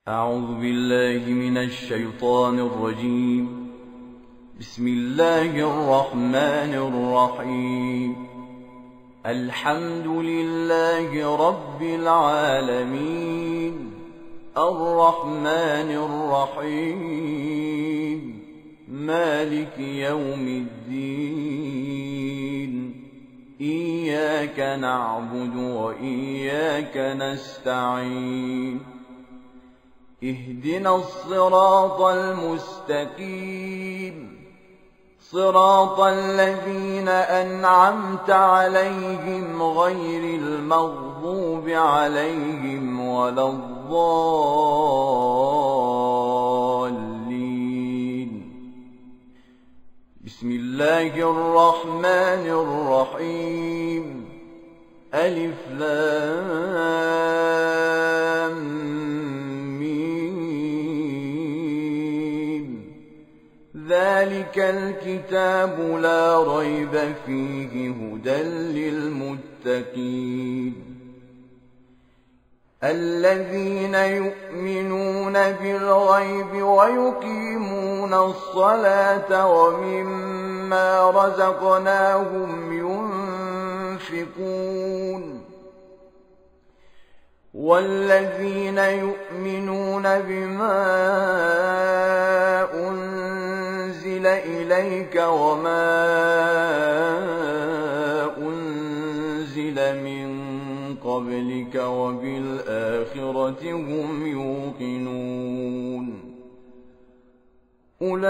أعوذ بالله من الشيطان الرجيم. بسم الله الرحمن الرحيم. الحمد لله رب العالمين، الرحمن الرحيم، مالك يوم الدين. إياك نعبد وإياك نستعين. اهدنا الصراط المستقيم، صراط الذين أنعمت عليهم غير المغضوب عليهم ولا الضالين. بسم الله الرحمن الرحيم. ألف لام ذلك الكتاب لا ريب فيه هدى للمتقين، الذين يؤمنون بالغيب ويقيمون الصلاة ومما رزقناهم ينفقون، والذين يؤمنون بما أنزل إليك وما أنزل من قبلك وبالآخرة هم يوقنون. أولئك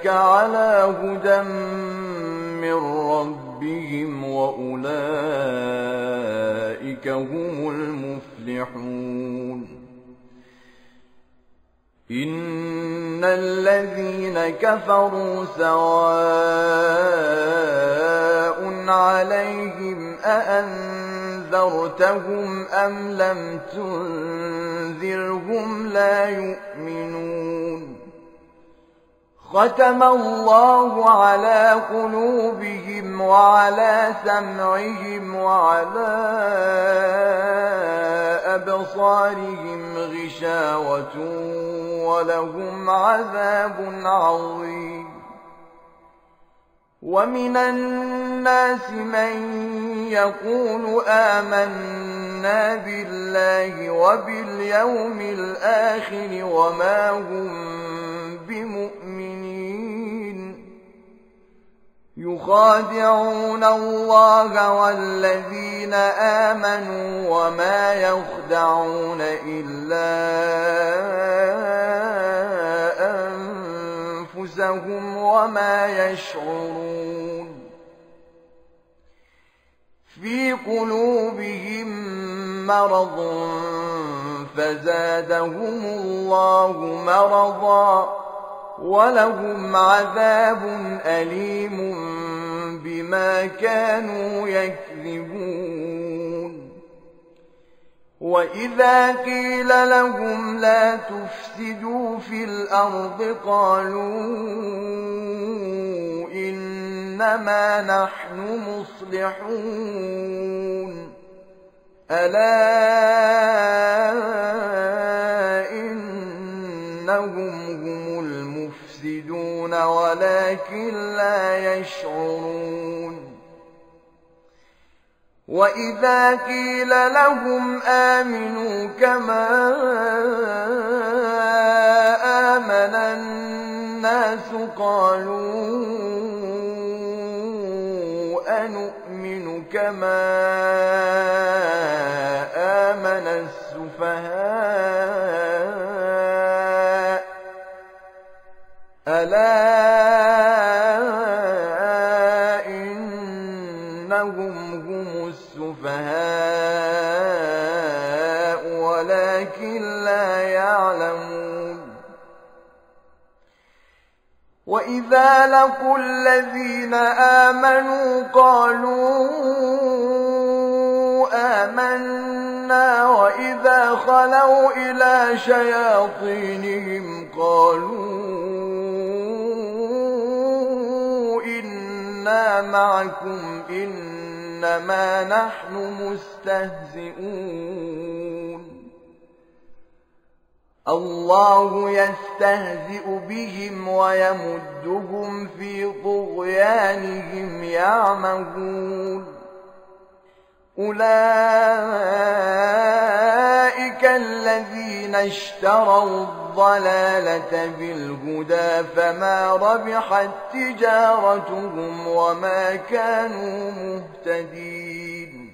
على هدى من ربهم وأولئك هم المفلحون. إن الذين كفروا سواء عليهم أأنذرتهم أم لم تنذرهم لا يؤمنون. ختم الله على قلوبهم وعلى سمعهم وعلى أبصارهم غشاوة ولهم عذاب عظيم. ومن الناس من يقول آمنا بالله وباليوم الآخر وما هم بمؤمنين، يخادعون الله والذين آمنوا وما يخدعون إلا أنفسهم وما يشعرون. في قلوبهم مرض فزادهم الله مرضا ولهم عذاب أليم بما كانوا يكذبون. وإذا قيل لهم لا تفسدوا في الأرض قالوا إنما نحن مصلحون. ألا إنهم هم المفسدون ولكن لا يشعرون. وإذا قيل لهم آمنوا كما آمن الناس قالوا أنؤمن كما آمن السفهاء. ألا إنهم هم السفهاء ولكن لا يعلمون. وإذا لقوا الذين آمنوا قالوا آمنا وإذا خلوا إلى شياطينهم قالوا إنا معكم إنا إنما نحن مستهزئون الله يستهزئ بهم ويمدهم في طغيانهم يعمهون أولئك الذين اشتروا الضلالة بالهدى فما ربحت تجارتهم وما كانوا مهتدين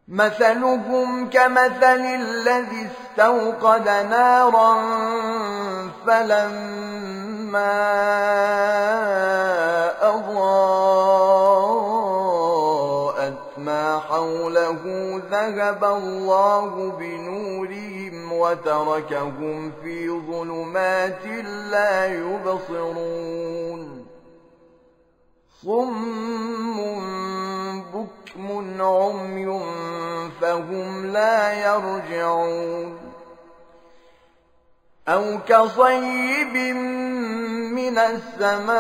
مثلهم كمثل الذي استوقد نارا فلما أضاءت ما حوله ذهب الله بنورهم وتركهم في ظلمات لا يبصرون صم بكم عمي فهم لا يرجعون أو كصيب من السماء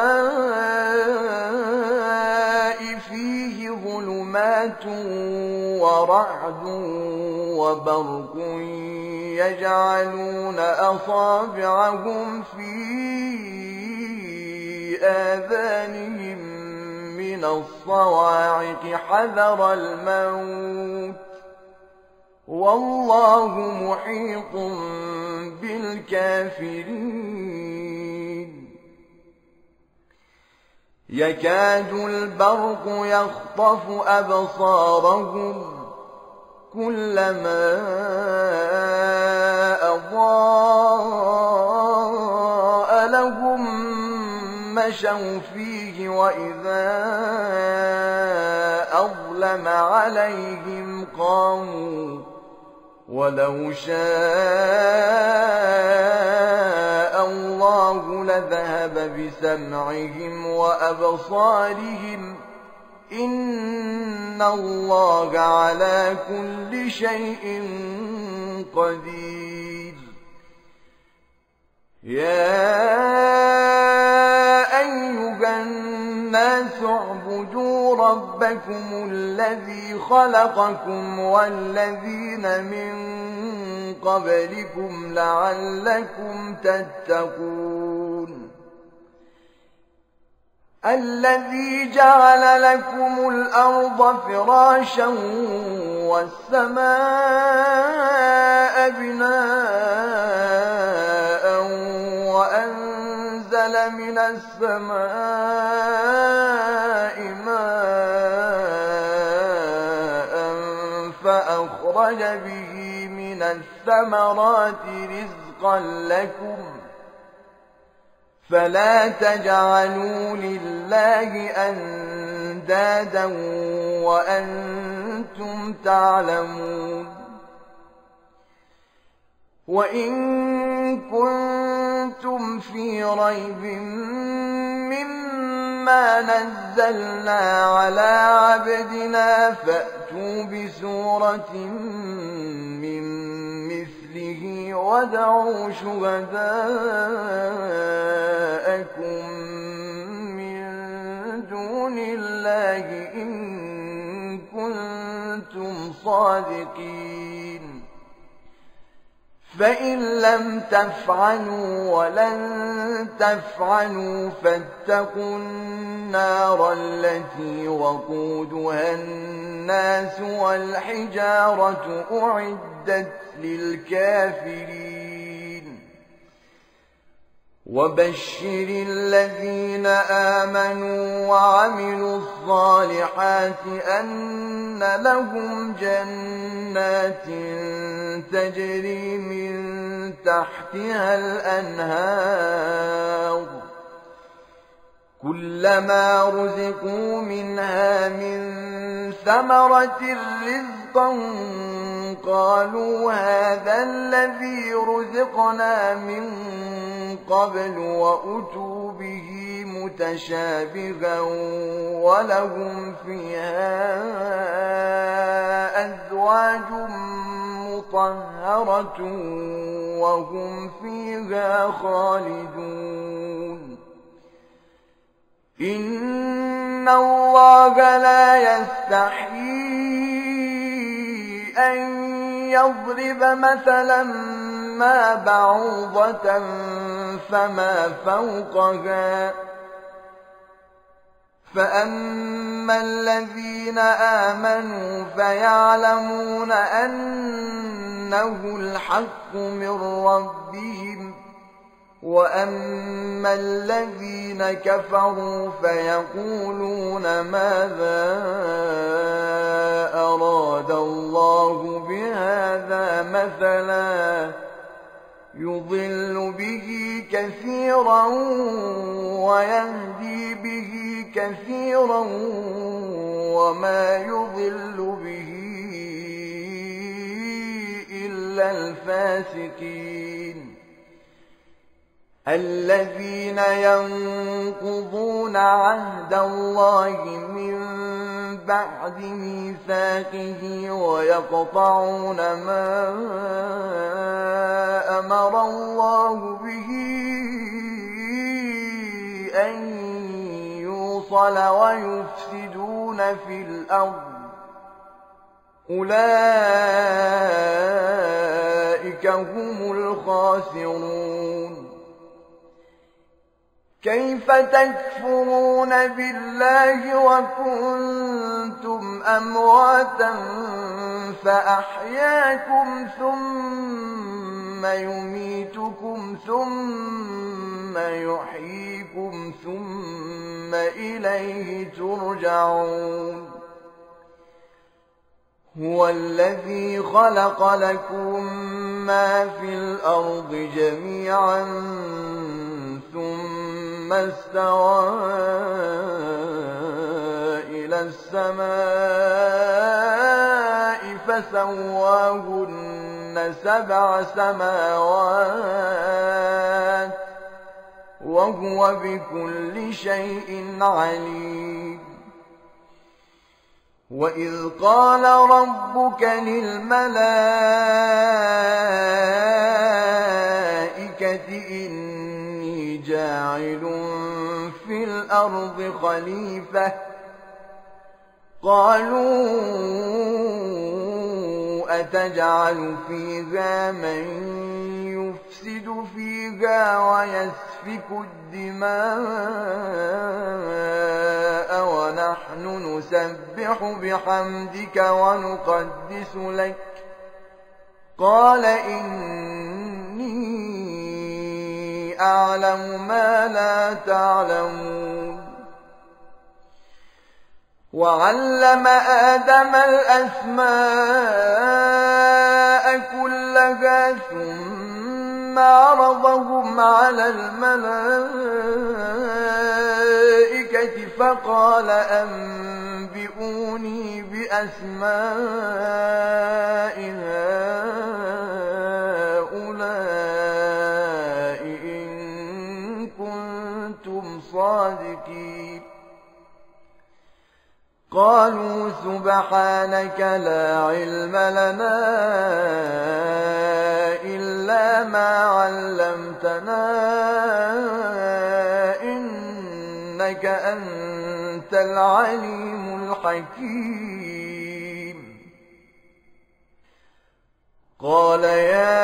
فيه ظلمات ورعد وبرق يجعلون أصابعهم في آذانهم من الصواعق حذر الموت والله محيط بالكافرين يكاد البرق يخطف أبصارهم كلما أضاء لهم مشوا فيه وإذا أظلم عليهم قاموا ولو شاء الله لذهب بسمعهم وأبصارهم إن الله على كل شيء قدير يا أيها الناس اعبدوا ربكم الذي خلقكم والذين من قبلكم لعلكم تتقون الذي جعل لكم الأرض فراشا والسماء بناء وأنزل من السماء ماء فأخرج به من الثمرات رزقا لكم فلا تجعلوا لله أندادا وأنتم تعلمون وإن كنتم في ريب مما نزلنا على عبدنا فأتوا بسورة من مثله وادعوا شهداءكم من دون الله إن كنتم صادقين فإن لم تفعلوا ولن تفعلوا فاتقوا النار التي وقودها الناس والحجارة أعدت للكافرين وبشر الذين آمنوا وعملوا الصالحات أن لهم جنات تجري من تحتها الأنهار كلما رزقوا منها من ثمرة رزقا قالوا هذا الذي رزقنا من قبل وأتوا به متشابها ولهم فيها أزواج مطهرة وهم فيها خالدون إن إن الله لا يستحيي أن يضرب مثلا ما بعوضة فما فوقها فأما الذين آمنوا فيعلمون أنه الحق من ربهم وأما الذين كفروا فيقولون ماذا أراد الله بهذا مثلا يضل به كثيرا ويهدي به كثيرا وما يضل به إلا الفاسقين الذين ينقضون عهد الله من بعد ميثاقه ويقطعون ما أمر الله به أن يوصل ويفسدون في الأرض أولئك هم الخاسرون كيف تكفرون بالله وكنتم أمواتا فأحياكم ثم يميتكم ثم يحييكم ثم إليه ترجعون هو الذي خلق لكم ما في الأرض جميعا ثم استوى إلى السماء فسواهن 7 سماوات وهو بكل شيء عليم وإذ قال ربك للملائكة إني جاعل في الأرض خليفة قالوا أتجعل فيها من يفسد فيها ويسفك الدماء ونحن نسبح بحمدك ونقدس لك قال إني أعلم ما لا تعلمون وعلم آدم الأسماء كلها ثم عرضهم على الملائكة فقال أنبئوني بأسماء هؤلاء إن كنتم صادقين قالوا سبحانك لا علم لنا إلا ما علمتنا إنك أنت العليم الحكيم قال يا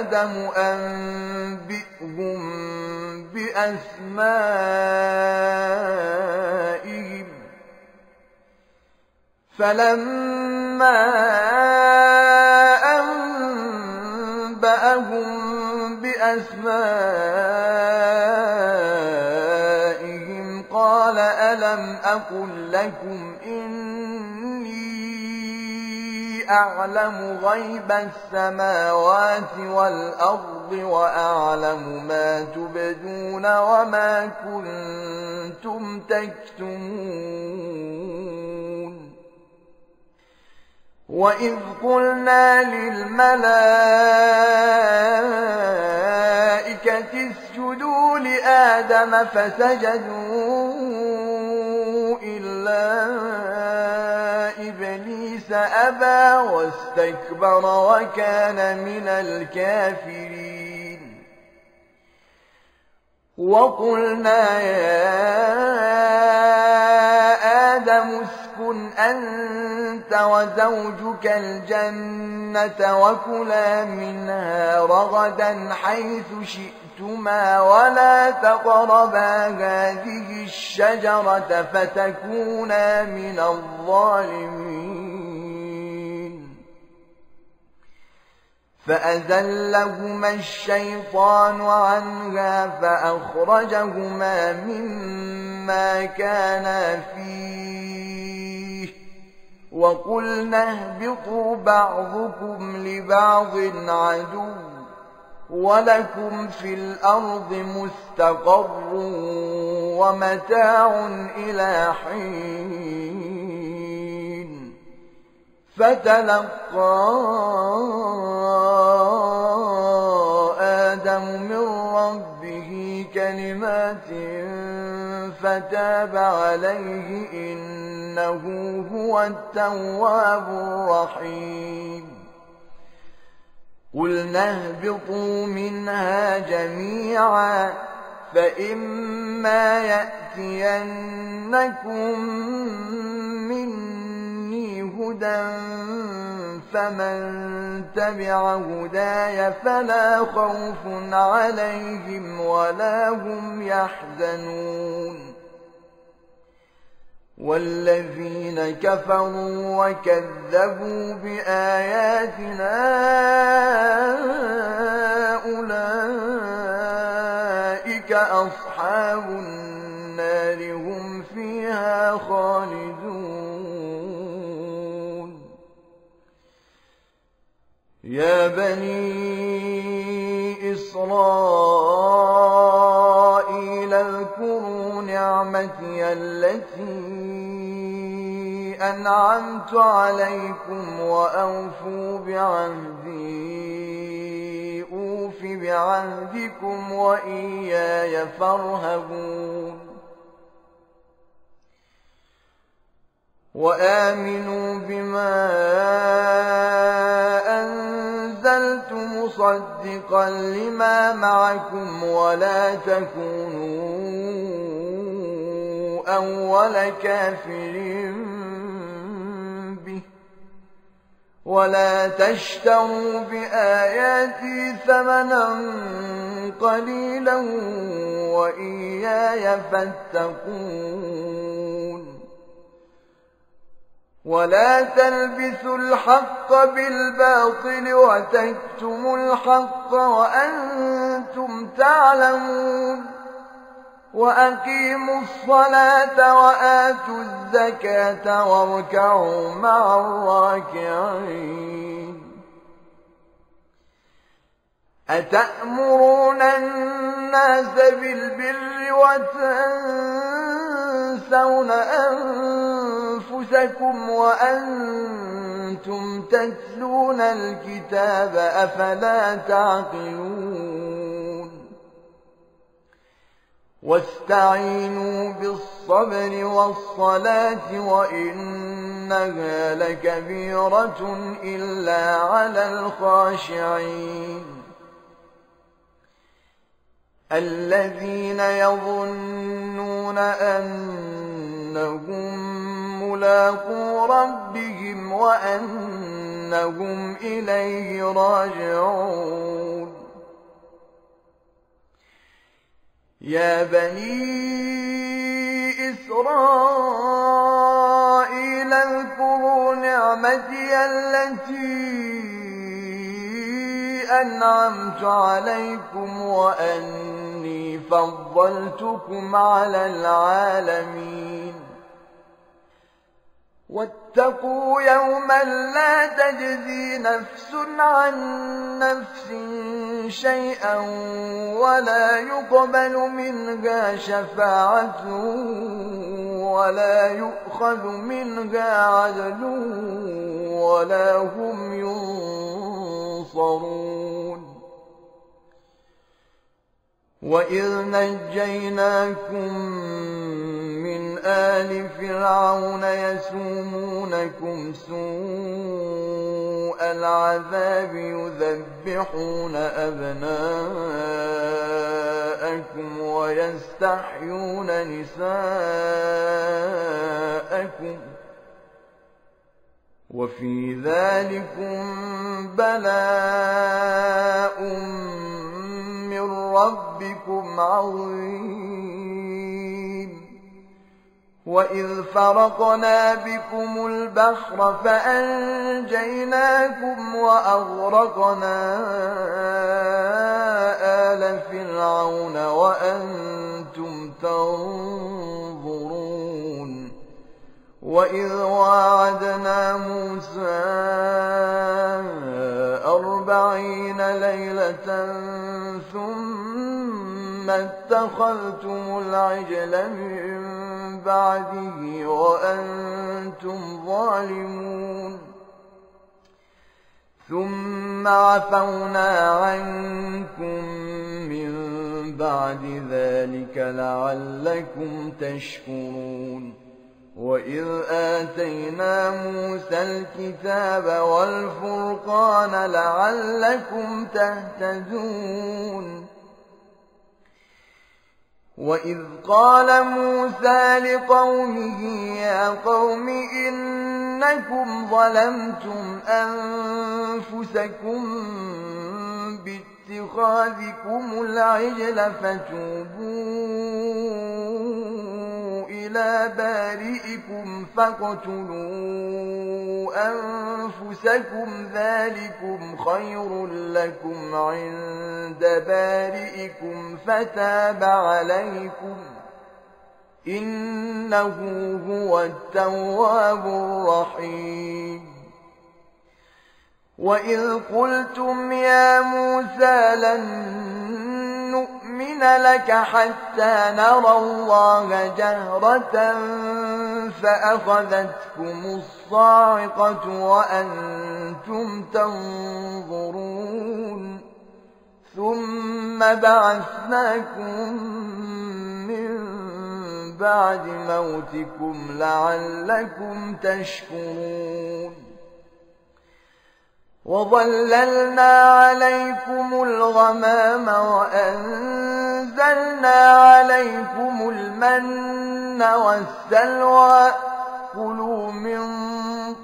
آدم أنبئهم بأسمائهم فلما أنبأهم بأسمائهم قال ألم أقل لكم إني أعلم غيب السماوات والأرض وأعلم ما تبدون وما كنتم تكتمون وإذ قلنا للملائكة اسجدوا لآدم فسجدوا إلا إبليس أبى واستكبر وكان من الكافرين وقلنا يا آدم اسكن أنت وزوجك الجنة وكلا منها رغدا حيث شئتما ولا تقربا هذه الشجرة فتكونا من الظالمين. فأزلهما الشيطان عنها فأخرجهما مما كانا فيه وقلنا اهبطوا بعضكم لبعض عدو ولكم في الأرض مستقر ومتاع إلى حين. فتلقى آدم من ربه كلمات فتاب عليه إنه هو التواب الرحيم. قلنا اهبطوا منها جميعا فإما يأتينكم مني هدى فمن تبع هداي فلا خوف عليهم ولا هم يحزنون. والذين كفروا وكذبوا بآياتنا أولئك أصحاب النار هم فيها خالدون. يا بني إسرائيل اذكروا نعمتي التي أنعمت عليكم وأوفوا بعهدي أوف بعهدكم وإياي فارهبون. وآمنوا بما أنزلت مصدقا لما معكم ولا تكونوا أول كافر به ولا تشتروا بآياتي ثمنا قليلا وإياي فاتقون. ولا تلبسوا الحق بالباطل وتكتموا الحق وأنتم تعلمون. وأقيموا الصلاة وآتوا الزكاة واركعوا مع الراكعين. أتأمرون الناس بالبر وتنسون أنفسكم وأنتم تتلون الكتاب أفلا تعقلون. واستعينوا بالصبر والصلاة وإنها لكبيرة إلا على الخاشعين الذين يظنون أنهم ملاقو ربهم وأنهم إليه راجعون. يا بني إسرائيل اذكروا نعمتي التي أنعمت عليكم وأني فضلتكم على العالمين. واتقوا يوما لا تجزي نفس عن نفس شيئا ولا يقبل منها شفاعة ولا يؤخذ منها عدل ولا هم ينصرون. وإذ نجيناكم من آلِ فِرْعَوْنَ يَسُومُونَكُمْ سُوءَ الْعَذَابِ يُذَبِّحُونَ أَبْنَاءَكُمْ وَيَسْتَحْيُونَ نِسَاءَكُمْ وَفِي ذَلِكُمْ بَلَاءٌ مِّن رَّبِّكُمْ عَظِيمٌ وَإِذْ فَرَقْنَا بِكُمُ الْبَحْرَ فَأَنجَيْنَاكُمْ وَأَغْرَقْنَا آلَ فِرْعَوْنَ وَأَنتُمْ تَنظُرُونَ وَإِذْ وَاعَدْنَا مُوسَىٰ 40 لَيْلَةً ثُمَّ اتَّخَذْتُمُ الْعِجْلَ مِن بَعْدِهِ وَأَنتُمْ ظَالِمُونَ ثُمَّ عَفَوْنَا عَنكُم مِّن بَعْدِ ذَلِكَ لَعَلَّكُمْ تَشْكُرُونَ وَإِذْ آتَيْنَا مُوسَى الْكِتَابَ وَالْفُرْقَانَ لَعَلَّكُمْ تَهْتَدُونَ وَإِذْ قَالَ مُوسَى لِقَوْمِهِ يَا قَوْمِ إِنَّكُمْ ظَلَمْتُمْ أَنفُسَكُمْ بِاتِّخَاذِكُمُ الْعِجْلَ فَتُوبُوا إِلَىٰ بَارِئِكُمْ فَاقْتُلُوا أَنفُسَكُمْ ذَٰلِكُمْ خَيْرٌ لَّكُمْ عِندَ بَارِئِكُمْ فَتَابَ عَلَيْكُمْ ۖ إِنَّهُ هُوَ التَّوَّابُ الرَّحِيمُ وَإِذْ قُلْتُمْ يَا مُوسَىٰ لَن نُّؤْمِنَ لَكَ حَتَّىٰ نَرَى اللَّهَ جَهْرَةً فَأَخَذَتْكُمُ الصَّاعِقَةُ وَأَنتُمْ تَنظُرُونَ ثُمَّ بَعَثْنَاكُم مِّن بَعْدِ مَوْتِكُمْ لَعَلَّكُمْ تَشْكُرُونَ وَظَلَّلْنَا عَلَيْكُمُ الْغَمَامَ وَأَنزَلْنَا عَلَيْكُمُ الْمَنَّ وَالسَّلْوَىٰ ۖ كُلُوا مِن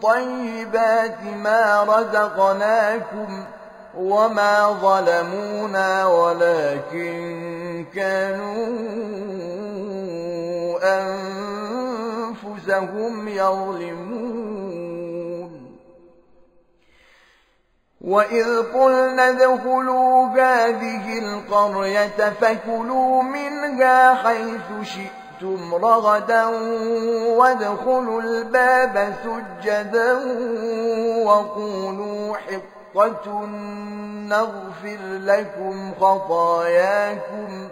طَيِّبَاتِ مَا رَزَقْنَاكُمْ ۖ وَمَا ظَلَمُونَا وَلَٰكِن كَانُوا أَنفُسَهُمْ يَظْلِمُونَ وَإِذْ قُلْنَا ادْخُلُوا هَٰذِهِ الْقَرْيَةَ فَكُلُوا مِنْهَا حَيْثُ شِئْتُمْ رَغَدًا وَادْخُلُوا الْبَابَ سُجَّدًا وَقُولُوا حِطَّةٌ نَّغْفِرْ لَكُمْ خَطَايَاكُمْ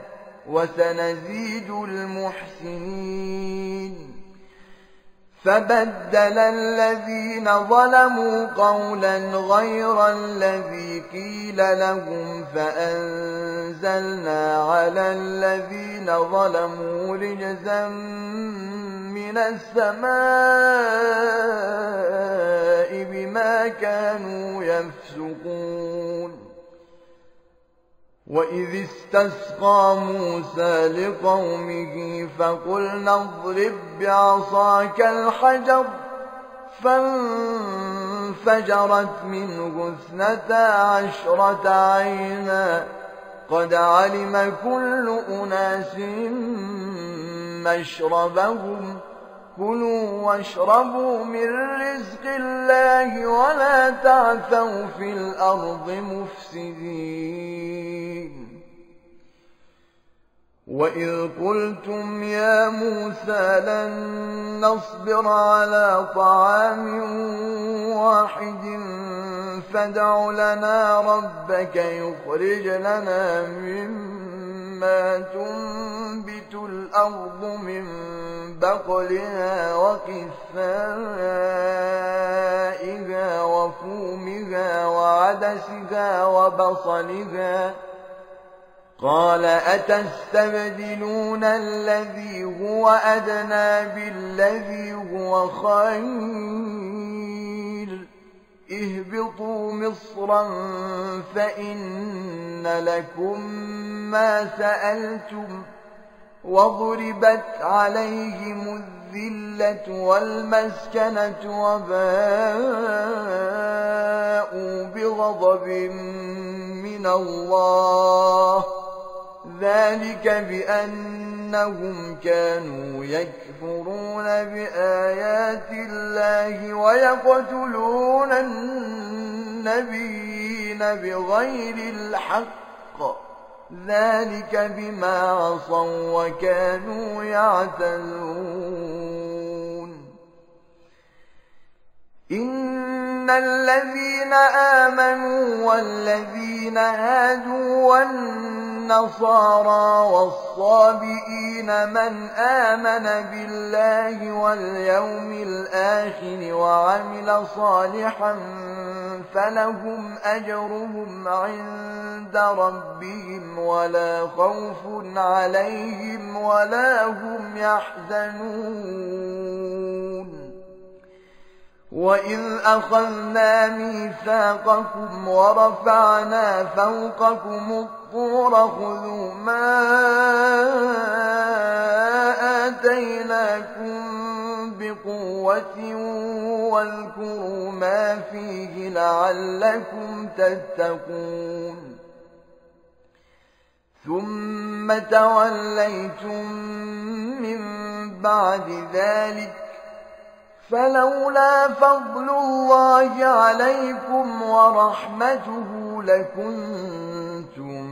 وَسَنَزِيدُ الْمُحْسِنِينَ فَبَدَّلَ الَّذِينَ ظَلَمُوا قَوْلًا غَيْرَ الَّذِي قِيلَ لَهُمْ فَأَنزَلْنَا عَلَى الَّذِينَ ظَلَمُوا رِجْزًا مِّنَ السَّمَاءِ بِمَا كَانُوا يَفْسُقُونَ وَإِذِ اسْتَسْقَىٰ مُوسَىٰ لِقَوْمِهِ فَقُلْنَا اضْرِب بِّعَصَاكَ الْحَجَرَ ۖ فَانفَجَرَتْ مِنْهُ 12 عَيْنًا ۖ قَدْ عَلِمَ كُلُّ أُنَاسٍ مَّشْرَبَهُمْ ۖ كُلُوا وَاشْرَبُوا مِن رِّزْقِ اللَّهِ وَلَا تَعْثَوْا فِي الْأَرْضِ مُفْسِدِينَ وَإِذْ قُلْتُمْ يَا مُوسَىٰ لَن نَّصْبِرَ عَلَىٰ طَعَامٍ وَاحِدٍ فَادْعُ لَنَا رَبَّكَ يُخْرِجْ لَنَا مِمَّا تُنبِتُ الْأَرْضُ مِن بَقْلِهَا وَقِثَّائِهَا وَفُومِهَا وَعَدَسِهَا وَبَصَلِهَا قال أتستبدلون الذي هو أدنى بالذي هو خير اهبطوا مصرا فإن لكم ما سألتم وضربت عليهم الذلة والمسكنة وباءوا بغضب من الله ذلك بأنهم كانوا يكفرون بآيات الله ويقتلون النبيين بغير الحق ذلك بما عصوا وكانوا يعتدون إن الذين آمنوا والذين هادوا والنصارى والصابئين من آمن بالله واليوم الآخر وعمل صالحا فلهم أجرهم عند ربهم ولا خوف عليهم ولا هم يحزنون وإذ أخذنا ميثاقكم ورفعنا فوقكم الطور خذوا ما آتيناكم بقوة واذكروا ما فيه لعلكم تتقون ثم توليتم من بعد ذلك فلولا فضل الله عليكم ورحمته لكنتم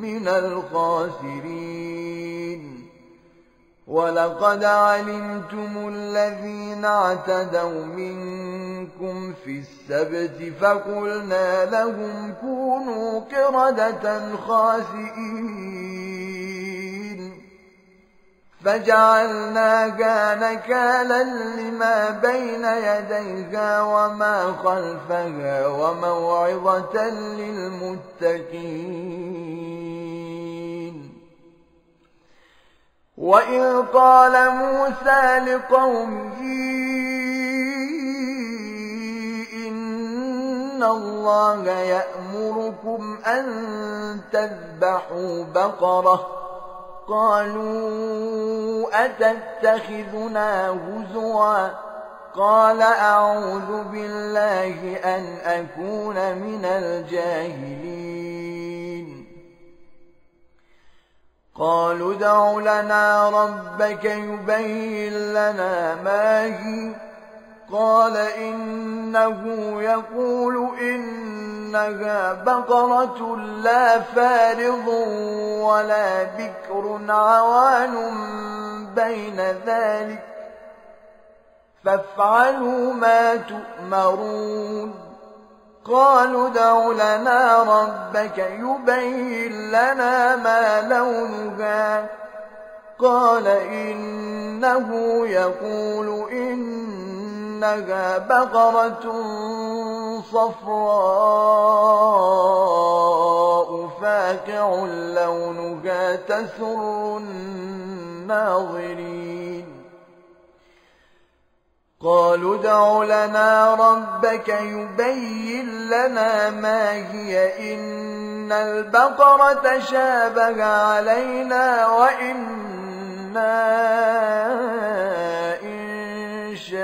من الخاسرين ولقد علمتم الذين اعتدوا منكم في السبت فقلنا لهم كونوا قردة خاسئين فجعلناها نكالا لما بين يديها وما خلفها وموعظة للمتقين وإذ قال موسى لقومه إن الله يأمركم أن تذبحوا بقرة قالوا أتتخذنا هزوا قال أعوذ بالله أن أكون من الجاهلين قالوا ادع لنا ربك يبين لنا ما هي قال إنه يقول إنها بقرة لا فارض ولا بكر عوان بين ذلك فافعلوا ما تؤمرون قالوا ادع لنا ربك يبين لنا ما لونها قال إنه يقول إنها بقرة صفراء فاقع لونها تسر الناظرين قالوا ادع لنا ربك يبين لنا ما هي إن البقرة شابه علينا وإنا إن شاء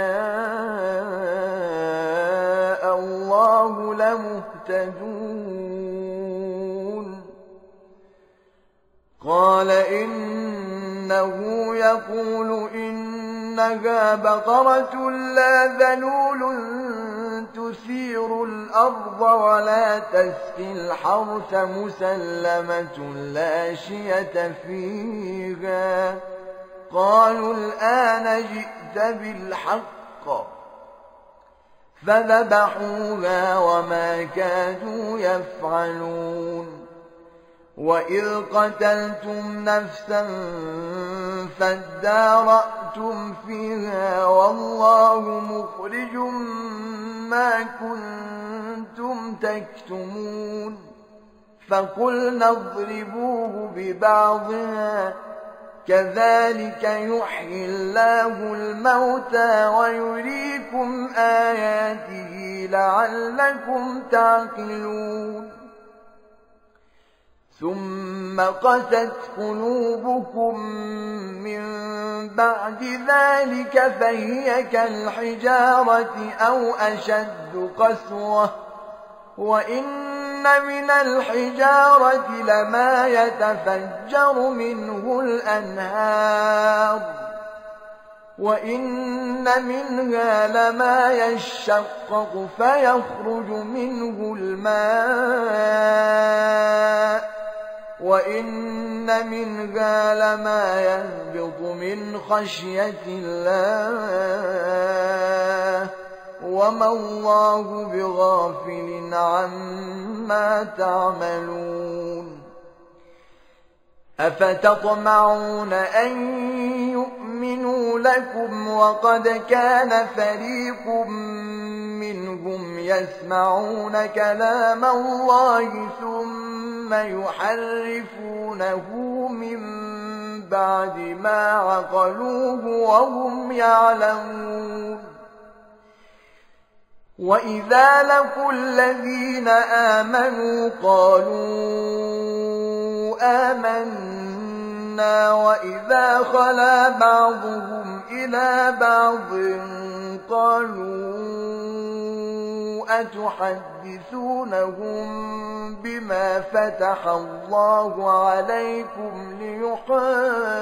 الله لمهتدون قال إنه يقول إنها بقرة لا ذلول تثير الأرض ولا تسقي الحرث مسلمة لا شية فيها قالوا الآن جئت بالحق فذبحوها وما كادوا يفعلون وإذ قتلتم نفسا فادارأتم فيها والله مخرج ما كنتم تكتمون فقلنا اضربوه ببعضها كذلك يحيي الله الموتى ويريكم آياته لعلكم تعقلون ثم قست قلوبكم من بعد ذلك فهي كالحجارة أو أشد قسوة وإن من الحجارة لما يتفجر منه الأنهار وإن منها لما يشقق فيخرج منه الماء وإن منها لما يهبط من خشية الله وما الله بغافل عما تعملون أفتطمعون أن يؤمنوا لكم وقد كان فريق منهم يسمعون كلام الله ثم يحرفونه من بعد ما عقلوه وهم يعلمون وإذا لقوا الذين آمنوا قالوا آمنا وإذا خلا بعضهم إلى بعض قالوا أتحدثونهم بما فتح الله عليكم ليحاجوكم